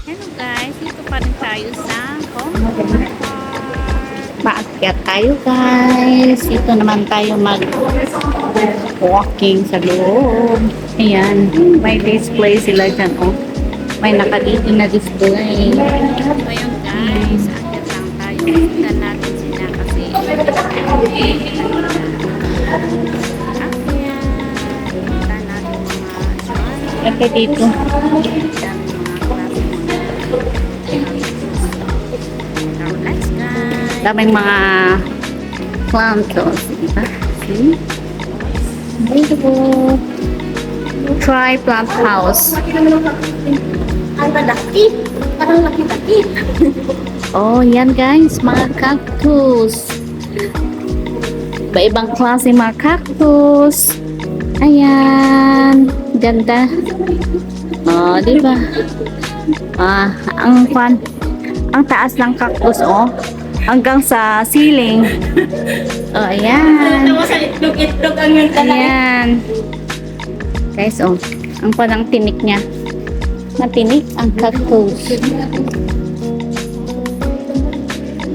Hello guys, dito pa rin tayo sa Hong Paakyat tayo guys. Ito naman tayo mag-walking sa loob. Ayan. May display sila dyan. Oh. May nakadito na display. Ngayon guys, akyat lang tayo. Tignan natin sila kasi akyat. Tignan natin mga show. Ito dito. Let's guys. Daming mga plantos. Diba? See? Beautiful. Try plant house. Ang laki. Parang laki-laki. Oh, yan guys. Mga cactus. Iba-ibang klase mga cactus. Ayan. Ganda. Oh, di ba? Ang taas ng cactus, oh. Hanggang sa ceiling. Oh, ayan. Alam mo sa itlog-itlog ang yung talay. Ayan. Guys, oh. Ang parang tinik niya. Matinik ang cactus.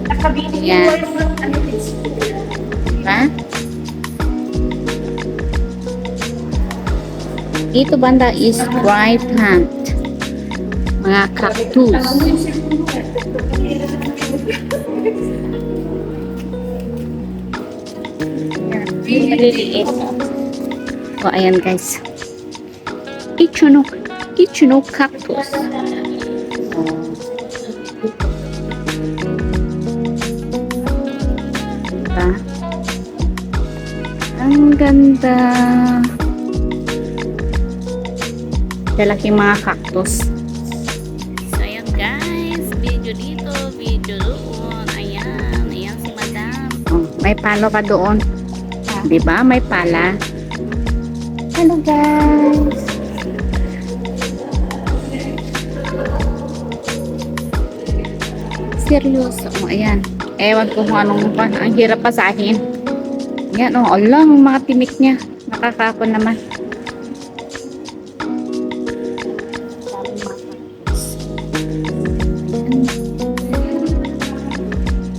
Nakabili Yan. ko yung ano. Ha? Ito banda is dry plant. Mga cactus. Maliliit. O, ayan guys. Ichino cactus. Diba? Ang ganda. Lalaking mga cactus. So ayan guys, video dito, video doon. Ayan, ayan si madam. Oh, may palo pa doon. Diba? May pala. Hello guys. Seryoso. Oh, ayan. Ewan ko kung anong pa. Ang hirap pasahin. Ayan. Oh, alang mga tinik niya. Nakakako naman.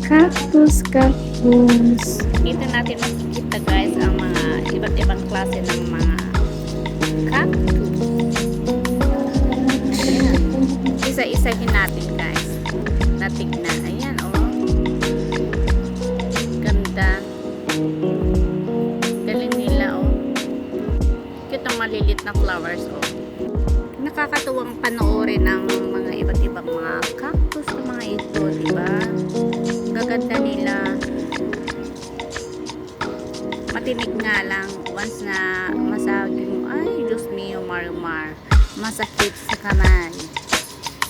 Cactus, cactus. Dito natin makikita guys ang mga iba't ibang klase ng mga cactus. Ayan. Isa-isahin natin guys. Natignan. Ayan oh. Ganda. Galing nila oh. Cute ang malilit na flowers oh. Nakakatuwang panoorin ng mga iba't ibang mga cactus ng mga ito, diba? Gaganda nila. Matinig nga lang once na masagi mo, ay Diyos mio, Marimar, masakit sa kamay.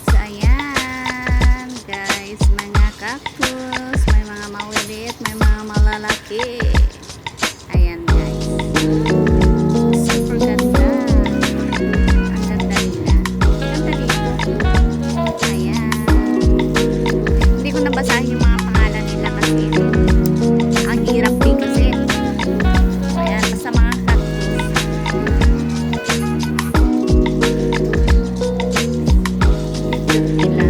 So ayan guys, mga cactus, may mga maliit, may mga malalaki. Ayan guys, super ganda. Ang ganda nila. Ganda dito. Ayan, hindi ko nabasahin yung mga pangalan nila kasi ang hirap din kasi. Ayan, basta mga cactus. Cute nila.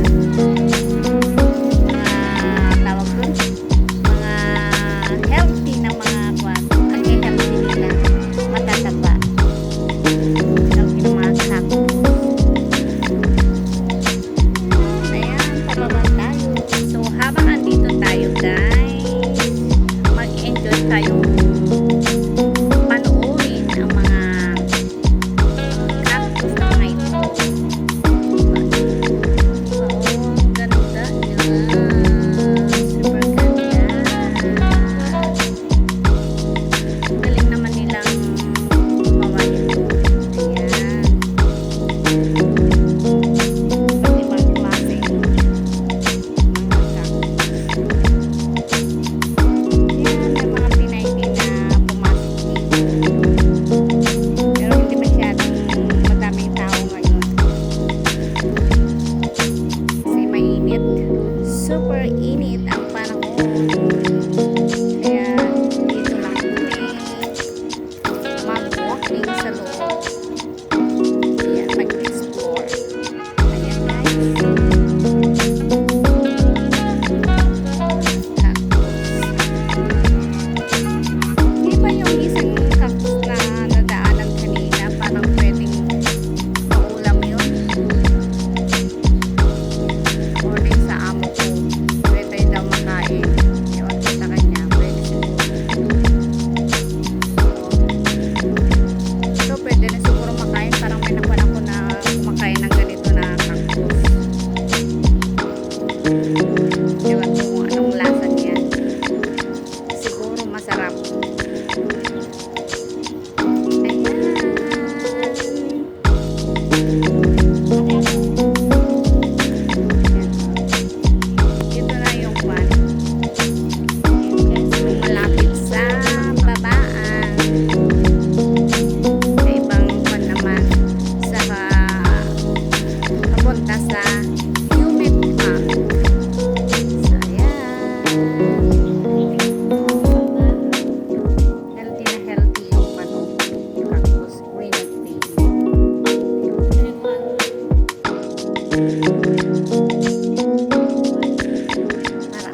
Para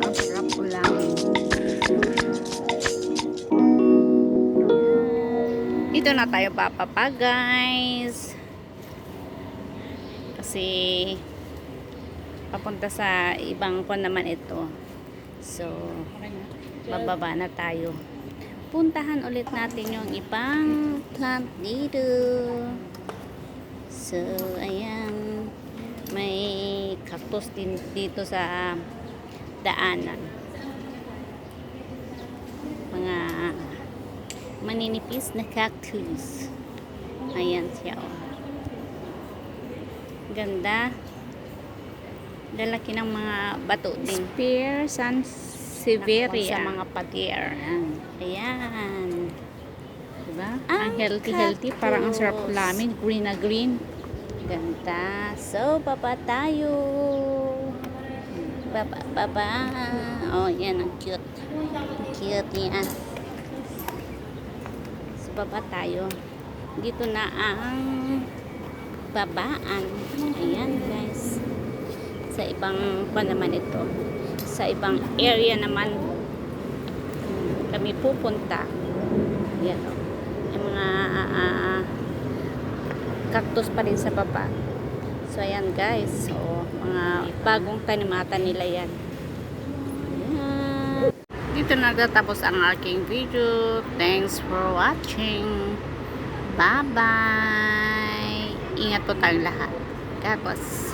ang sarap ulangin. Dito na tayo papapa guys. Kasi papunta sa ibang kon naman ito. So, bababa na tayo. Puntahan ulit natin yung ibang plant dito. So, ayan. May cactus din dito sa daanan. Mga maninipis na cactus. Ayan siya. Oh. Ganda. Lalaki ng mga bato din. Spear Sansevieria. Sa mga pader. Ayan. Diba? Ang Ang healthy. Parang ang sarap cactus. lamin. Green na green. Ganda. So, baba tayo. Baba. Oh, yan. Ang cute. Cute yan. So, baba tayo. Dito na ang babaan. Ayan, guys. Sa ibang pa naman ito. Sa ibang area naman kami pupunta. Yan, oh. Yung mga cactus pa rin sa baba. So, ayan guys. So, mga bagong tanimatan nila yan. Ayan. Dito nagtatapos ang aking video. Thanks for watching. Bye-bye. Ingat po tayong lahat. God bless.